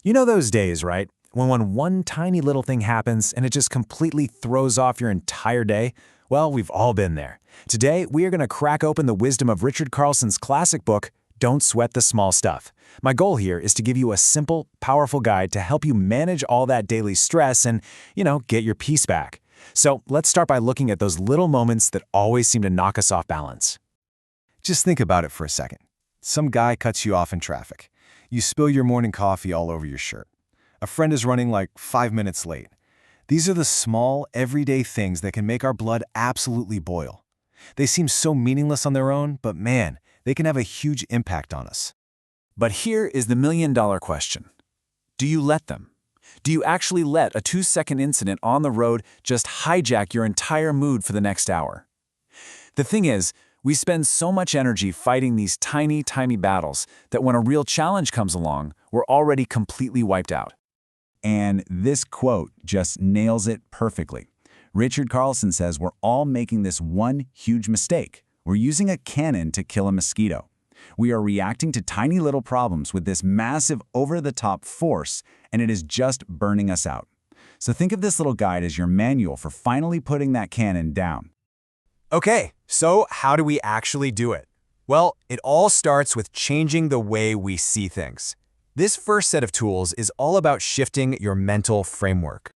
You know those days, right? When one tiny little thing happens and it just completely throws off your entire day? Well, we've all been there. Today, we are going to crack open the wisdom of Richard Carlson's classic book, Don't Sweat the Small Stuff. My goal here is to give you a simple, powerful guide to help you manage all that daily stress and, get your peace back. So let's start by looking at those little moments that always seem to knock us off balance. Just think about it for a second. Some guy cuts you off in traffic. You spill your morning coffee all over your shirt. A friend is running like 5 minutes late. These are the small, everyday things that can make our blood absolutely boil. They seem so meaningless on their own, but man, they can have a huge impact on us. But here is the million-dollar question. Do you let them? Do you actually let a 2-second incident on the road just hijack your entire mood for the next hour? The thing is, we spend so much energy fighting these tiny battles that when a real challenge comes along, we're already completely wiped out. And this quote just nails it perfectly. Richard Carlson says we're all making this one huge mistake. We're using a cannon to kill a mosquito. We are reacting to tiny little problems with this massive over-the-top force, and it is just burning us out. So think of this little guide as your manual for finally putting that cannon down. Okay, so how do we actually do it? Well, it all starts with changing the way we see things. This first set of tools is all about shifting your mental framework.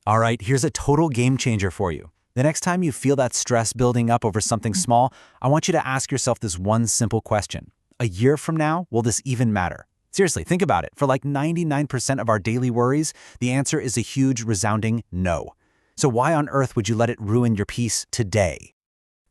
All right, here's a total game changer for you. The next time you feel that stress building up over something small, I want you to ask yourself this one simple question. A year from now, will this even matter? Seriously, think about it. For like 99% of our daily worries, the answer is a huge, resounding no. So why on earth would you let it ruin your peace today?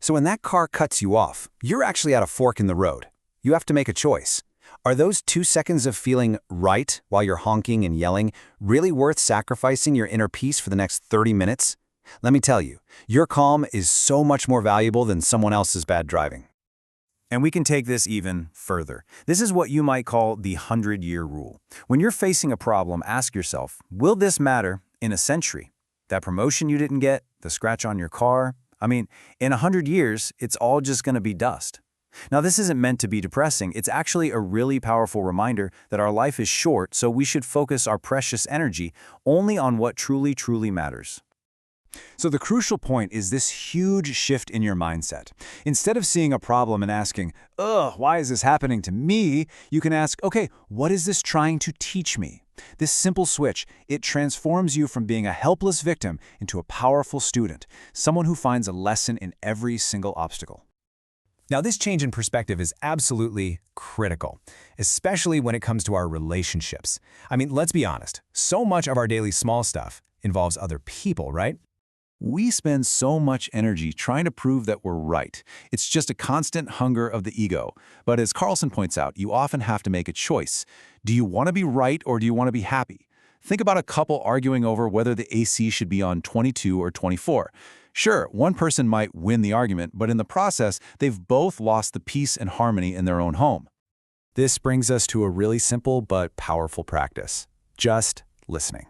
So when that car cuts you off, you're actually at a fork in the road. You have to make a choice. Are those 2 seconds of feeling right while you're honking and yelling really worth sacrificing your inner peace for the next 30 minutes? Let me tell you, your calm is so much more valuable than someone else's bad driving. And we can take this even further. This is what you might call the 100-year rule. When you're facing a problem, ask yourself, will this matter in a century? That promotion you didn't get, the scratch on your car? In 100 years, it's all just going to be dust. Now, this isn't meant to be depressing. It's actually a really powerful reminder that our life is short, so we should focus our precious energy only on what truly matters. So the crucial point is this huge shift in your mindset. Instead of seeing a problem and asking, ugh, why is this happening to me? You can ask, okay, what is this trying to teach me? This simple switch, it transforms you from being a helpless victim into a powerful student, someone who finds a lesson in every single obstacle. Now, this change in perspective is absolutely critical, especially when it comes to our relationships. Let's be honest, so much of our daily small stuff involves other people, right? We spend so much energy trying to prove that we're right. It's just a constant hunger of the ego. But as Carlson points out, you often have to make a choice. Do you want to be right or do you want to be happy? Think about a couple arguing over whether the AC should be on 22 or 24. Sure, one person might win the argument, but in the process, they've both lost the peace and harmony in their own home. This brings us to a really simple but powerful practice. Just listening.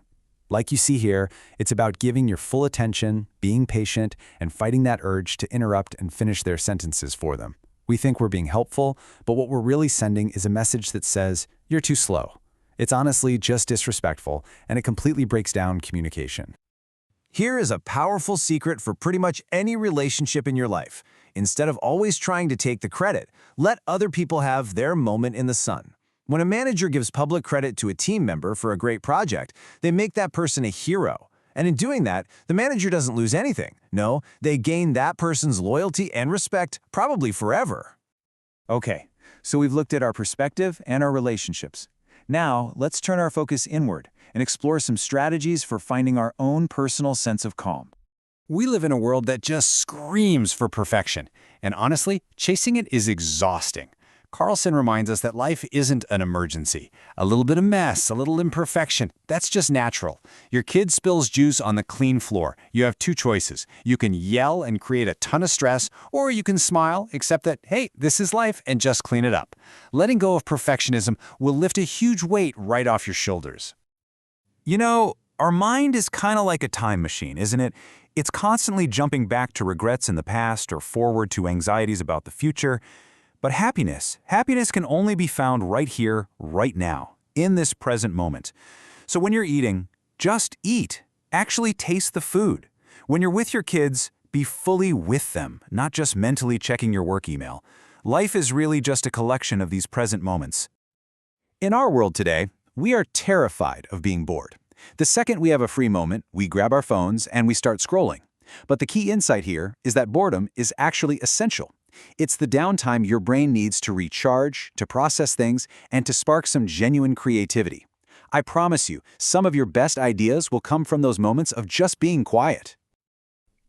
Like you see here, it's about giving your full attention, being patient, and fighting that urge to interrupt and finish their sentences for them. We think we're being helpful, but what we're really sending is a message that says, you're too slow. It's honestly just disrespectful, and it completely breaks down communication. Here is a powerful secret for pretty much any relationship in your life. Instead of always trying to take the credit, let other people have their moment in the sun. When a manager gives public credit to a team member for a great project, they make that person a hero. And in doing that, the manager doesn't lose anything. No, they gain that person's loyalty and respect, probably forever. Okay, so we've looked at our perspective and our relationships. Now, let's turn our focus inward and explore some strategies for finding our own personal sense of calm. We live in a world that just screams for perfection, and honestly, chasing it is exhausting. Carlson reminds us that life isn't an emergency. A little bit of mess, a little imperfection, that's just natural. Your kid spills juice on the clean floor. You have two choices. You can yell and create a ton of stress, or you can smile, accept that, hey, this is life, and just clean it up. Letting go of perfectionism will lift a huge weight right off your shoulders. Our mind is kind of like a time machine, isn't it? It's constantly jumping back to regrets in the past or forward to anxieties about the future. But happiness can only be found right here, right now, in this present moment. So when you're eating, just eat. Actually taste the food. When you're with your kids, be fully with them, not just mentally checking your work email. Life is really just a collection of these present moments. In our world today, we are terrified of being bored. The second we have a free moment, we grab our phones and we start scrolling. But the key insight here is that boredom is actually essential. It's the downtime your brain needs to recharge, to process things, and to spark some genuine creativity. I promise you, some of your best ideas will come from those moments of just being quiet.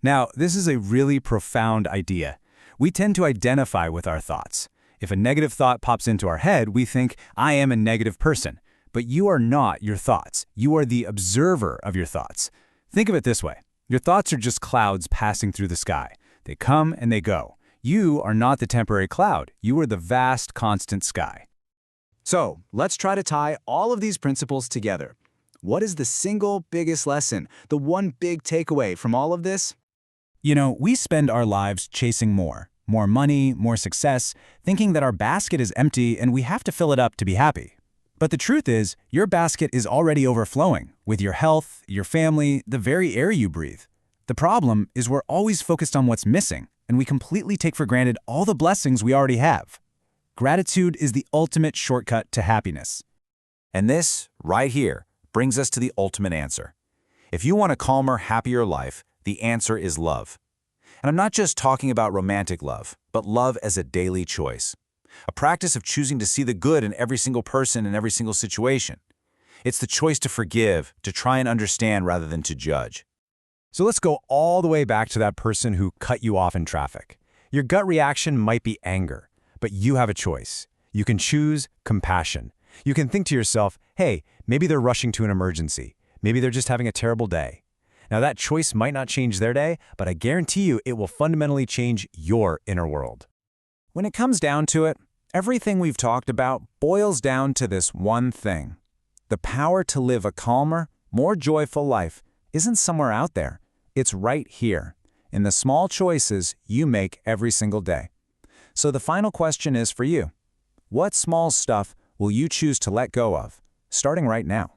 Now, this is a really profound idea. We tend to identify with our thoughts. If a negative thought pops into our head, we think, I am a negative person. But you are not your thoughts. You are the observer of your thoughts. Think of it this way. Your thoughts are just clouds passing through the sky. They come and they go. You are not the temporary cloud. You are the vast, constant sky. So, let's try to tie all of these principles together. What is the single biggest lesson, the one big takeaway from all of this? You know, we spend our lives chasing more money, more success, thinking that our basket is empty and we have to fill it up to be happy. But the truth is, your basket is already overflowing with your health, your family, the very air you breathe. The problem is we're always focused on what's missing, and we completely take for granted all the blessings we already have. Gratitude is the ultimate shortcut to happiness. And this, right here, brings us to the ultimate answer. If you want a calmer, happier life, the answer is love. And I'm not just talking about romantic love, but love as a daily choice. A practice of choosing to see the good in every single person in every single situation. It's the choice to forgive, to try and understand rather than to judge. So let's go all the way back to that person who cut you off in traffic. Your gut reaction might be anger, but you have a choice. You can choose compassion. You can think to yourself, hey, maybe they're rushing to an emergency. Maybe they're just having a terrible day. Now that choice might not change their day, but I guarantee you it will fundamentally change your inner world. When it comes down to it, everything we've talked about boils down to this one thing. The power to live a calmer, more joyful life isn't somewhere out there. It's right here, in the small choices you make every single day. So the final question is for you. What small stuff will you choose to let go of, starting right now?